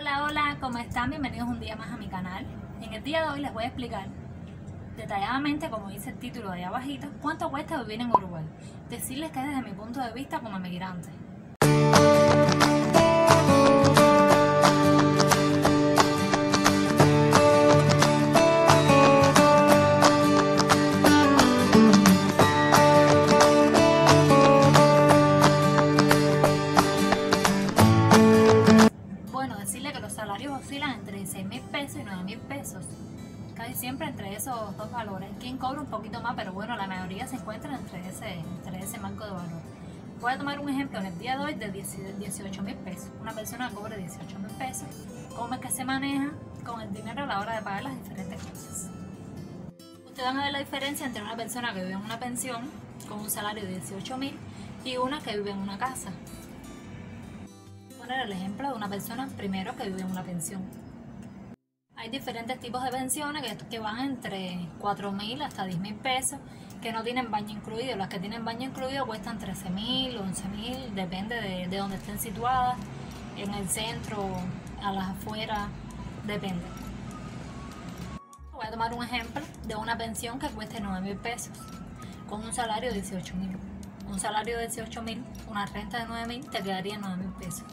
Hola, hola, ¿cómo están? Bienvenidos un día más a mi canal. En el día de hoy les voy a explicar detalladamente, como dice el título de ahí abajito, cuánto cuesta vivir en Uruguay. Decirles que desde mi punto de vista como emigrante. Bueno, decirles que los salarios oscilan entre 6.000 pesos y 9.000 pesos. Casi siempre entre esos dos valores. Quien cobra un poquito más, pero bueno, la mayoría se encuentra entre ese marco de valor. Voy a tomar un ejemplo en el día de hoy de 18.000 pesos. Una persona que cobre 18.000 pesos, ¿cómo es que se maneja con el dinero a la hora de pagar las diferentes cosas? Ustedes van a ver la diferencia entre una persona que vive en una pensión con un salario de 18.000 y una que vive en una casa. Voy a poner el ejemplo de una persona primero que vive en una pensión. Hay diferentes tipos de pensiones que van entre 4.000 hasta 10.000 pesos, que no tienen baño incluido. Las que tienen baño incluido cuestan 13.000, 11.000, depende de donde estén situadas, en el centro, a las afueras, depende. Voy a tomar un ejemplo de una pensión que cueste 9.000 pesos, con un salario de 18.000. Un salario de 18.000, una renta de 9.000, te quedaría 9.000 pesos.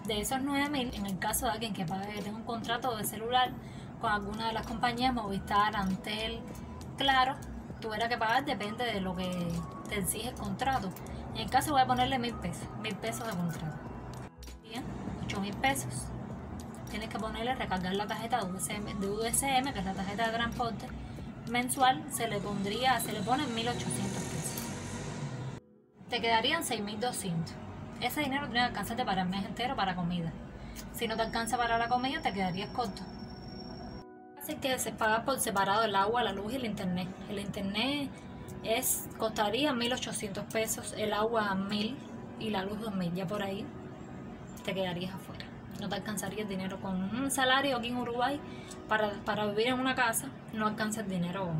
De esos 9.000, en el caso de alguien que tenga un contrato de celular con alguna de las compañías, Movistar, Antel, Claro, tuviera que pagar, depende de lo que te exige el contrato. En el caso voy a ponerle 1.000 pesos, 1.000 pesos de contrato. Bien, 8.000 pesos. Tienes que ponerle, recargar la tarjeta de UDSM, que es la tarjeta de transporte, mensual, se le ponen 1.800 pesos. Te quedarían 6.200. Ese dinero tiene que alcanzarte para el mes entero para comida. Si no te alcanza para la comida, te quedarías corto. Así que se paga por separado el agua, la luz y el internet. El internet costaría 1.800 pesos, el agua 1.000 y la luz 2.000. Ya por ahí te quedarías afuera. No te alcanzaría el dinero con un salario aquí en Uruguay para vivir en una casa. No alcanza el dinero.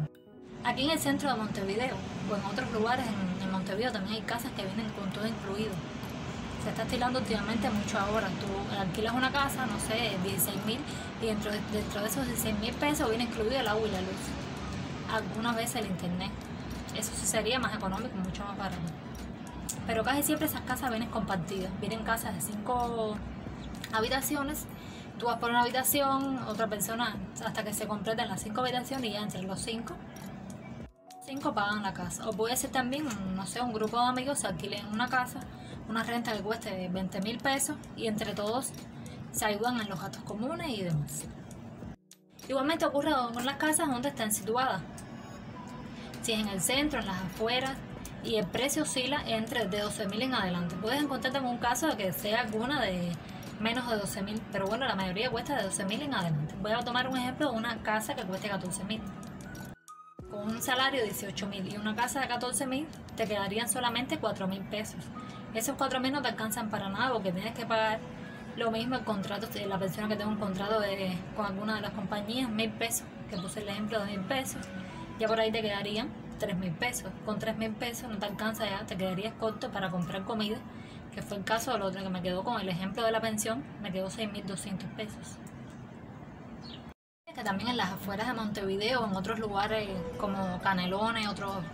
Aquí en el centro de Montevideo o en otros lugares en Montevideo también hay casas que vienen con todo incluido. Se está estilando últimamente mucho ahora. Tú alquilas una casa, no sé, 16.000 y dentro de esos 16.000 pesos viene incluido el agua y la luz. Algunas veces el internet. Eso sí sería más económico, mucho más barato. Pero casi siempre esas casas vienen compartidas. Vienen casas de 5 habitaciones. Tú vas por una habitación, otra persona, hasta que se completen las 5 habitaciones y ya entre los 5 pagan la casa. O puede ser también, no sé, un grupo de amigos se alquilen una casa, una renta que cueste 20.000 pesos y entre todos se ayudan en los gastos comunes y demás. Igualmente ocurre con las casas donde están situadas. Si es en el centro, en las afueras, y el precio oscila entre de 12.000 en adelante. Puedes encontrarte en un caso de que sea alguna de menos de 12.000, pero bueno, la mayoría cuesta de 12.000 en adelante. Voy a tomar un ejemplo de una casa que cueste 14.000. Con un salario de 18.000 y una casa de 14.000, te quedarían solamente 4.000 pesos. Esos 4.000 no te alcanzan para nada porque tienes que pagar lo mismo el contrato. La persona que tenga un contrato con alguna de las compañías, 1.000 pesos, que puse el ejemplo de 1.000 pesos, ya por ahí te quedarían 3.000 pesos. Con 3.000 pesos no te alcanza ya, te quedarías corto para comprar comida, que fue el caso del otro que me quedó con el ejemplo de la pensión, me quedó 6.200 pesos. Que también en las afueras de Montevideo, en otros lugares como Canelones, otros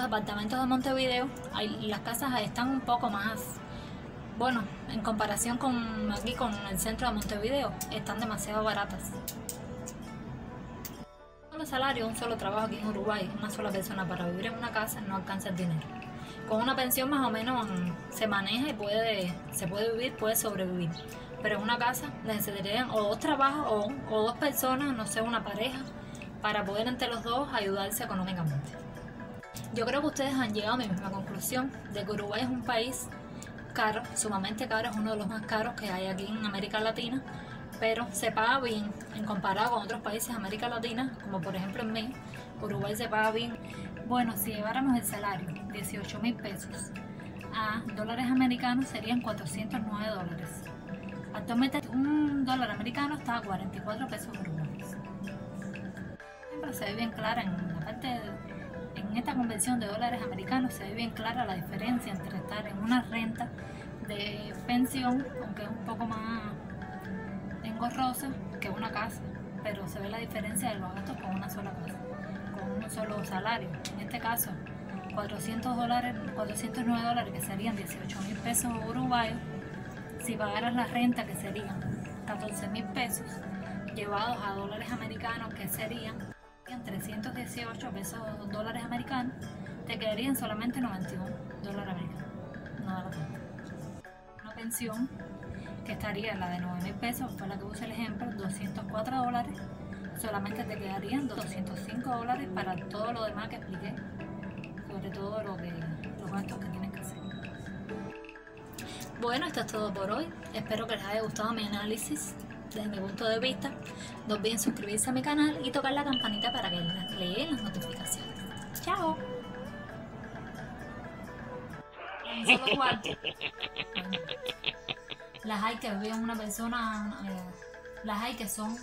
departamentos de Montevideo, las casas están un poco más, bueno, en comparación con aquí con el centro de Montevideo, están demasiado baratas. Un solo salario, un solo trabajo aquí en Uruguay, una sola persona para vivir en una casa no alcanza el dinero. Con una pensión más o menos se maneja y se puede vivir, puede sobrevivir. Pero en una casa necesitarían o 2 trabajos o 2 personas, no sé, una pareja, para poder entre los dos ayudarse económicamente. Yo creo que ustedes han llegado a mi misma conclusión de que Uruguay es un país caro, sumamente caro, es uno de los más caros que hay aquí en América Latina, pero se paga bien en comparado con otros países de América Latina, como por ejemplo en México. Uruguay se paga bien. Bueno, si lleváramos el salario, 18.000 pesos, a dólares americanos serían 409 dólares. Actualmente un dólar americano está a 44 pesos uruguayos. Siempre se ve bien clara en esta conversión de dólares americanos, se ve bien clara la diferencia entre estar en una renta de pensión, aunque es un poco más, en Tengo Rosa, que es una casa, pero se ve la diferencia de los gastos con una sola casa, con un solo salario. En este caso, $409, que serían 18.000 pesos uruguayos. Si pagaras la renta, que serían 14.000 pesos, llevados a dólares americanos, que serían 318 pesos dólares americanos, te quedarían solamente $91 americanos. No da la cuenta. Una pensión que estaría la de 9.000 pesos, fue la que puse el ejemplo, $204, solamente te quedarían $205 para todo lo demás que expliqué, sobre todo los gastos que tienes que hacer. Bueno, esto es todo por hoy. Espero que les haya gustado mi análisis desde mi punto de vista. No olviden suscribirse a mi canal y tocar la campanita para que les lleguen las notificaciones. ¡Chao! Un solo cuarto. Las hay que viven una persona, las hay que son